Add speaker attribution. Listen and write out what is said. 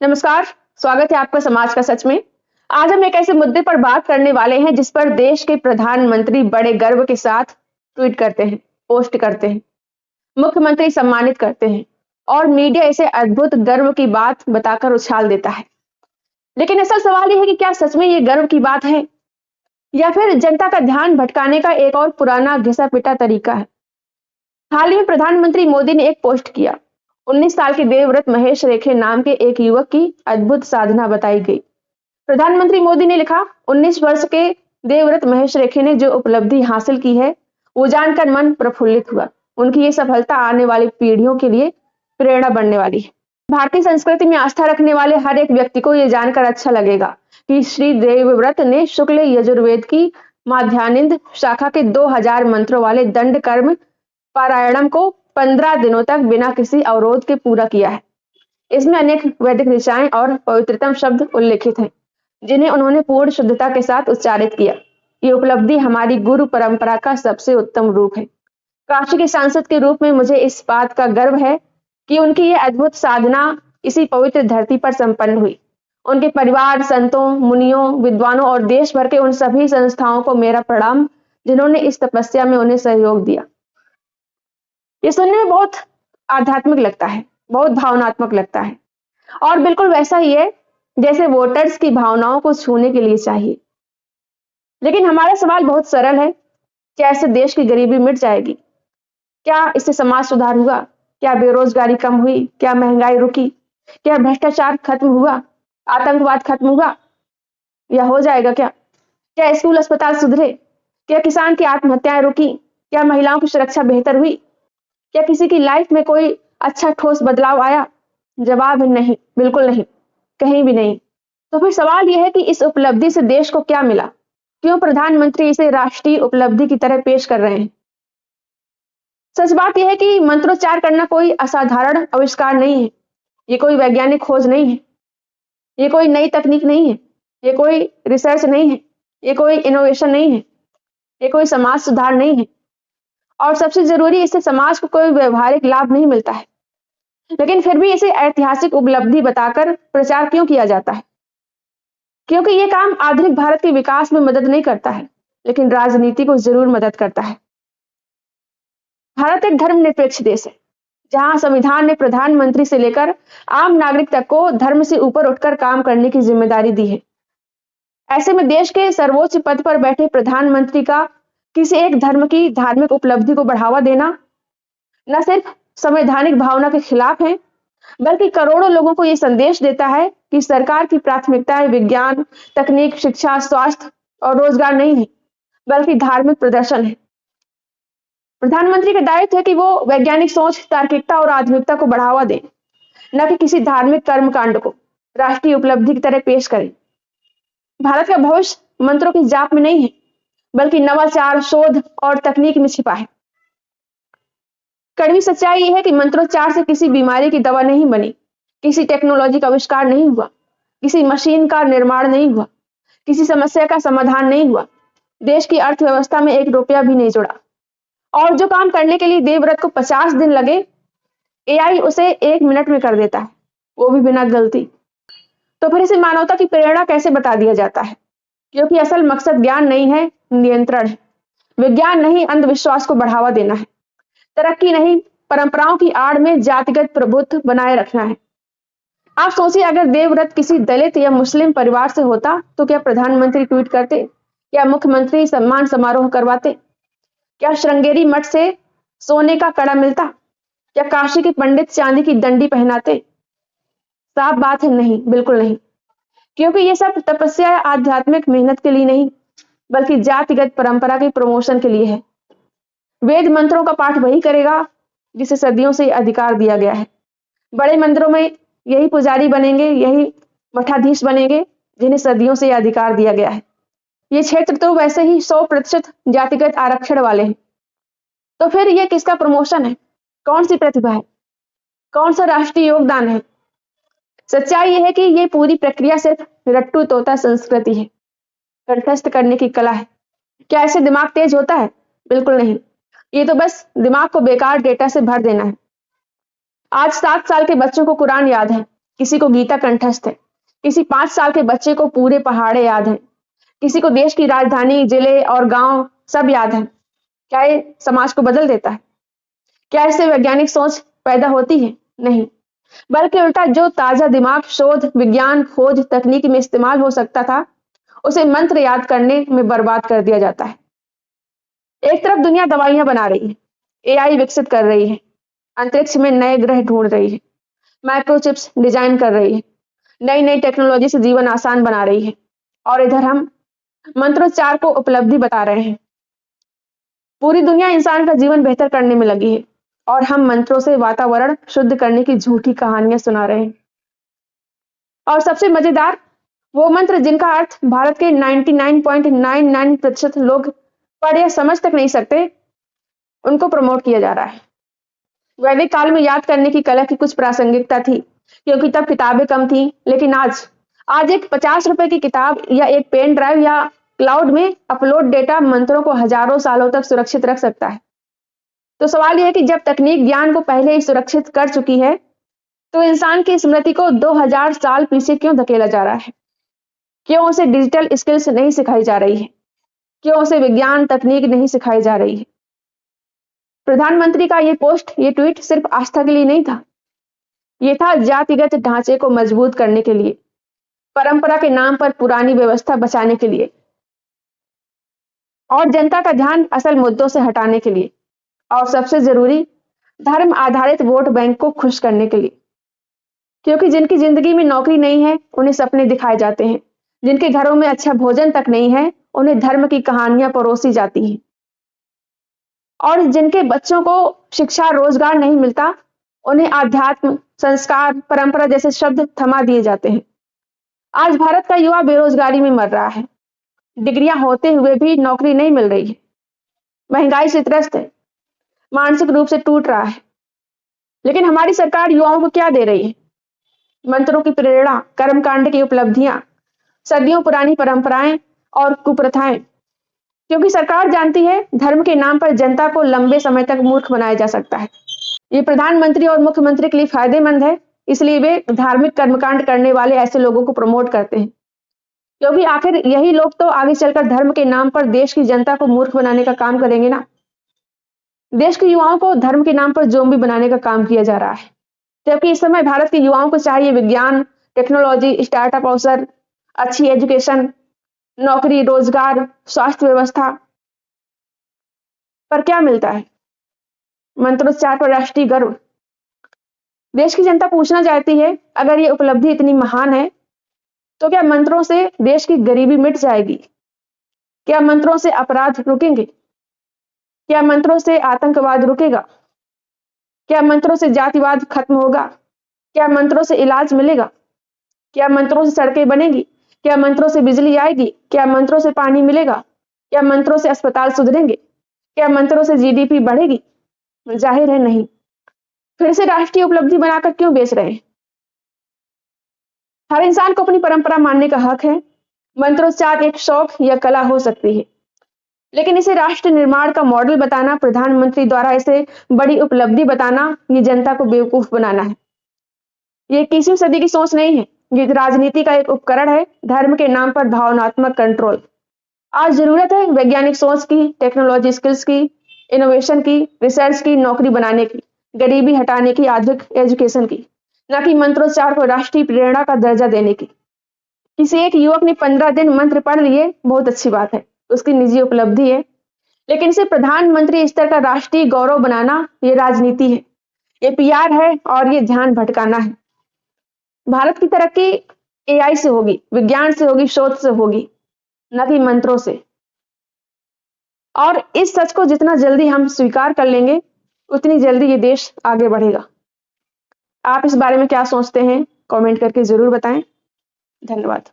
Speaker 1: नमस्कार। स्वागत है आपका समाज का सच में। आज हम एक ऐसे मुद्दे पर बात करने वाले हैं जिस पर देश के प्रधानमंत्री बड़े गर्व के साथ ट्वीट करते हैं, पोस्ट करते हैं, मुख्यमंत्री सम्मानित करते हैं और मीडिया इसे अद्भुत गर्व की बात बताकर उछाल देता है। लेकिन असल सवाल यह है कि क्या सच में ये गर्व की बात है या फिर जनता का ध्यान भटकाने का एक और पुराना घिसा पिटा तरीका है। हाल ही में प्रधानमंत्री मोदी ने एक पोस्ट किया। 19 साल के देवव्रत महेश रेखे नाम के एक युवक की अद्भुत साधना बताई गई। प्रधानमंत्री मोदी ने लिखा, 19 वर्ष के देवव्रत महेश रेखे ने जो उपलब्धि हासिल की है वो जानकर मन प्रफुल्लित हुआ। उनकी ये सफलता आने वाली पीढ़ियों के लिए प्रेरणा बनने वाली है। भारतीय संस्कृति में आस्था रखने वाले हर एक व्यक्ति को यह जानकर अच्छा लगेगा कि श्री देवव्रत ने शुक्ल यजुर्वेद की माध्यान्हिक शाखा के 2000 मंत्रों वाले दंड कर्म पारायणम को 15 दिनों तक बिना किसी अवरोध के पूरा किया है। इसमें अनेक वैदिक ऋचाएं और पवित्रतम शब्द उल्लेखित हैं जिन्हें उन्होंने पूर्ण शुद्धता के साथ उच्चारित किया। ये उपलब्धि हमारी गुरु परंपरा का सबसे उत्तम रूप है। काशी के सांसद के रूप में मुझे इस बात का गर्व है कि उनकी ये अद्भुत साधना इसी पवित्र धरती पर संपन्न हुई। उनके परिवार, संतों, मुनियों, विद्वानों और देश भर के उन सभी संस्थाओं को मेरा प्रणाम जिन्होंने इस तपस्या में उन्हें सहयोग दिया। ये सुनने में बहुत आध्यात्मिक लगता है, बहुत भावनात्मक लगता है और बिल्कुल वैसा ही है जैसे वोटर्स की भावनाओं को छूने के लिए चाहिए। लेकिन हमारा सवाल बहुत सरल है, क्या इससे देश की गरीबी मिट जाएगी? क्या इससे समाज सुधार हुआ? क्या बेरोजगारी कम हुई? क्या महंगाई रुकी? क्या भ्रष्टाचार खत्म हुआ? आतंकवाद खत्म हुआ या हो जाएगा? क्या स्कूल अस्पताल सुधरे? क्या किसान की आत्महत्याएं रुकी? क्या महिलाओं की सुरक्षा बेहतर हुई? क्या किसी की लाइफ में कोई अच्छा ठोस बदलाव आया? जवाब है नहीं, बिल्कुल नहीं, कहीं भी नहीं। तो फिर सवाल यह है कि इस उपलब्धि से देश को क्या मिला? क्यों प्रधानमंत्री इसे राष्ट्रीय उपलब्धि की तरह पेश कर रहे हैं? सच बात यह है कि मंत्रोच्चार करना कोई असाधारण आविष्कार नहीं है। ये कोई वैज्ञानिक खोज नहीं है, ये कोई नई तकनीक नहीं है, ये कोई रिसर्च नहीं है, ये कोई इनोवेशन नहीं है, ये कोई समाज सुधार नहीं है और सबसे जरूरी, इससे समाज को कोई व्यवहारिक लाभ नहीं मिलता है। लेकिन फिर भी इसे ऐतिहासिक उपलब्धि बताकर प्रचार क्यों किया जाता है? क्योंकि यह काम आधुनिक भारत के विकास में मदद नहीं करता है, लेकिन राजनीति को जरूर मदद करता है। भारत एक धर्मनिरपेक्ष देश है जहां संविधान ने प्रधानमंत्री से लेकर आम नागरिक तक को धर्म से ऊपर उठकर काम करने की जिम्मेदारी दी है। ऐसे में देश के सर्वोच्च पद पर बैठे प्रधानमंत्री का किसी एक धर्म की धार्मिक उपलब्धि को बढ़ावा देना न सिर्फ संवैधानिक भावना के खिलाफ है, बल्कि करोड़ों लोगों को यह संदेश देता है कि सरकार की प्राथमिकताएं विज्ञान, तकनीक, शिक्षा, स्वास्थ्य और रोजगार नहीं है, बल्कि धार्मिक प्रदर्शन है। प्रधानमंत्री का दायित्व है कि वो वैज्ञानिक सोच, तार्किकता और आधुनिकता को बढ़ावा दें, न कि किसी धार्मिक कर्मकांड को राष्ट्रीय उपलब्धि की तरह पेश करें। भारत का भविष्य मंत्रों की जाप में नहीं है, बल्कि नवाचार, शोध और तकनीक में छिपा है। कड़वी सच्चाई यह है कि मंत्रोच्चार से किसी बीमारी की दवा नहीं बनी, किसी टेक्नोलॉजी का आविष्कार नहीं हुआ, किसी मशीन का निर्माण नहीं हुआ, किसी समस्या का समाधान नहीं हुआ, देश की अर्थव्यवस्था में एक रुपया भी नहीं जुड़ा। और जो काम करने के लिए देवव्रत को 50 दिन लगे, एआई उसे 1 मिनट में कर देता है, वो भी बिना गलती। तो फिर इसे मानवता की प्रेरणा कैसे बता दिया जाता है? क्योंकि असल मकसद ज्ञान नहीं है, नियंत्रण है। विज्ञान नहीं, अंधविश्वास को बढ़ावा देना है। तरक्की नहीं, परंपराओं की आड़ में जातिगत प्रभुत्व बनाए रखना है। आप सोचिए, अगर देवव्रत किसी दलित या मुस्लिम परिवार से होता तो क्या प्रधानमंत्री ट्वीट करते? क्या मुख्यमंत्री सम्मान समारोह करवाते? क्या श्रृंगेरी मठ से सोने का कड़ा मिलता? क्या काशी के पंडित चांदी की दंडी पहनाते? साफ बात है, नहीं, बिल्कुल नहीं। क्योंकि ये सब तपस्या आध्यात्मिक मेहनत के लिए नहीं, बल्कि जातिगत परंपरा के प्रमोशन के लिए है। वेद मंत्रों का पाठ वही करेगा जिसे सदियों से अधिकार दिया गया है। बड़े मंदिरों में यही पुजारी बनेंगे, यही मठाधीश बनेंगे जिन्हें सदियों से अधिकार दिया गया है। ये क्षेत्र तो वैसे ही 100% जातिगत आरक्षण वाले हैं। तो फिर ये किसका प्रमोशन है? कौन सी प्रतिभा है? कौन सा राष्ट्रीय योगदान है? सच्चाई यह है कि ये पूरी प्रक्रिया सिर्फ रट्टू तोता संस्कृति है, कंठस्थ करने की कला है। क्या ऐसे दिमाग तेज होता है? बिल्कुल नहीं। ये तो बस दिमाग को बेकार डेटा से भर देना है। आज 7 साल के बच्चों को कुरान याद है, किसी को गीता कंठस्थ है, किसी 5 साल के बच्चे को पूरे पहाड़े याद हैं, किसी को देश की राजधानी, जिले और गांव सब याद है। क्या ये समाज को बदल देता है? क्या इससे वैज्ञानिक सोच पैदा होती है? नहीं, बल्कि उल्टा जो ताजा दिमाग शोध, विज्ञान, खोज, तकनीक में इस्तेमाल हो सकता था, उसे मंत्र याद करने में बर्बाद कर दिया जाता है। एक तरफ दुनिया दवाइयां बना रही है, एआई विकसित कर रही है, अंतरिक्ष में नए ग्रह ढूंढ रही है, माइक्रोचिप्स डिजाइन कर रही है, नई नई टेक्नोलॉजी से जीवन आसान बना रही है, और इधर हम मंत्रोच्चार को उपलब्धि बता रहे हैं। पूरी दुनिया इंसान का जीवन बेहतर करने में लगी है और हम मंत्रों से वातावरण शुद्ध करने की झूठी कहानियां सुना रहे हैं। और सबसे मजेदार, वो मंत्र जिनका अर्थ भारत के 99.99% लोग पढ़ या समझ तक नहीं सकते, उनको प्रमोट किया जा रहा है। वैदिक काल में याद करने की कला की कुछ प्रासंगिकता थी, क्योंकि तब किताबें कम थी, लेकिन आज एक 50 रुपए की किताब या एक पेन ड्राइव या क्लाउड में अपलोड डेटा मंत्रों को हजारों सालों तक सुरक्षित रख सकता है। तो सवाल यह है कि जब तकनीक ज्ञान को पहले ही सुरक्षित कर चुकी है, तो इंसान की स्मृति को 2000 साल पीछे क्यों धकेला जा रहा है? क्यों उसे डिजिटल स्किल्स नहीं सिखाई जा रही है? क्यों उसे विज्ञान तकनीक नहीं सिखाई जा रही है? प्रधानमंत्री का ये पोस्ट, ये ट्वीट सिर्फ आस्था के लिए नहीं था, ये था जातिगत ढांचे को मजबूत करने के लिए, परंपरा के नाम पर पुरानी व्यवस्था बचाने के लिए और जनता का ध्यान असल मुद्दों से हटाने के लिए, और सबसे जरूरी, धर्म आधारित वोट बैंक को खुश करने के लिए। क्योंकि जिनकी जिंदगी में नौकरी नहीं है, उन्हें सपने दिखाए जाते हैं, जिनके घरों में अच्छा भोजन तक नहीं है, उन्हें धर्म की कहानियां परोसी जाती हैं, और जिनके बच्चों को शिक्षा रोजगार नहीं मिलता, उन्हें आध्यात्म, संस्कार, परंपरा जैसे शब्द थमा दिए जाते हैं। आज भारत का युवा बेरोजगारी में मर रहा है, डिग्रियां होते हुए भी नौकरी नहीं मिल रही है, महंगाई से त्रस्त है, मानसिक रूप से टूट रहा है। लेकिन हमारी सरकार युवाओं को क्या दे रही है? मंत्रों की प्रेरणा, कर्मकांड की उपलब्धियां, सदियों पुरानी परंपराएं और कुप्रथाएं। क्योंकि सरकार जानती है धर्म के नाम पर जनता को लंबे समय तक मूर्ख बनाया जा सकता है। ये प्रधानमंत्री और मुख्यमंत्री के लिए फायदेमंद है, इसलिए वे धार्मिक कर्मकांड करने वाले ऐसे लोगों को प्रमोट करते हैं। क्योंकि आखिर यही लोग तो आगे चलकर धर्म के नाम पर देश की जनता को मूर्ख बनाने का काम करेंगे ना। देश के युवाओं को धर्म के नाम पर जोम्बी बनाने का काम किया जा रहा है, जबकि इस समय भारत के युवाओं को चाहिए विज्ञान, टेक्नोलॉजी, स्टार्टअप अवसर, अच्छी एजुकेशन, नौकरी, रोजगार, स्वास्थ्य व्यवस्था। पर क्या मिलता है? मंत्रोच्चार पर राष्ट्रीय गर्व। देश की जनता पूछना चाहती है, अगर ये उपलब्धि इतनी महान है, तो क्या मंत्रों से देश की गरीबी मिट जाएगी? क्या मंत्रों से अपराध रुकेंगे? क्या मंत्रों से आतंकवाद रुकेगा? क्या मंत्रों से जातिवाद खत्म होगा? क्या मंत्रों से इलाज मिलेगा? क्या मंत्रों से सड़कें बनेगी? क्या मंत्रों से बिजली आएगी? क्या मंत्रों से पानी मिलेगा? क्या मंत्रों से अस्पताल सुधरेंगे? क्या मंत्रों से जीडीपी बढ़ेगी? जाहिर है नहीं। फिर से राष्ट्रीय उपलब्धि बनाकर क्यों बेच रहे हैं? हर इंसान को अपनी परंपरा मानने का हक है। मंत्रोच्चार एक शौक या कला हो सकती है, लेकिन इसे राष्ट्र निर्माण का मॉडल बताना, प्रधानमंत्री द्वारा इसे बड़ी उपलब्धि बताना, ये जनता को बेवकूफ बनाना है। ये 21वीं सदी की सोच नहीं है, ये राजनीति का एक उपकरण है, धर्म के नाम पर भावनात्मक कंट्रोल। आज जरूरत है वैज्ञानिक सोच की, टेक्नोलॉजी स्किल्स की, इनोवेशन की, रिसर्च की, नौकरी बनाने की, गरीबी हटाने की, आधुनिक एजुकेशन की, न कि मंत्रोच्चार को राष्ट्रीय प्रेरणा का दर्जा देने की। किसी एक युवक ने 15 दिन मंत्र पढ़ लिए, बहुत अच्छी बात है, उसकी निजी उपलब्धि है, लेकिन इसे प्रधानमंत्री स्तर का राष्ट्रीय गौरव बनाना, ये राजनीति है, ये पीआर है, और ये ध्यान भटकाना है। भारत की तरक्की एआई से होगी, विज्ञान से होगी, शोध से होगी, न कि मंत्रों से। और इस सच को जितना जल्दी हम स्वीकार कर लेंगे, उतनी जल्दी ये देश आगे बढ़ेगा। आप इस बारे में क्या सोचते हैं? कमेंट करके जरूर बताएं। धन्यवाद।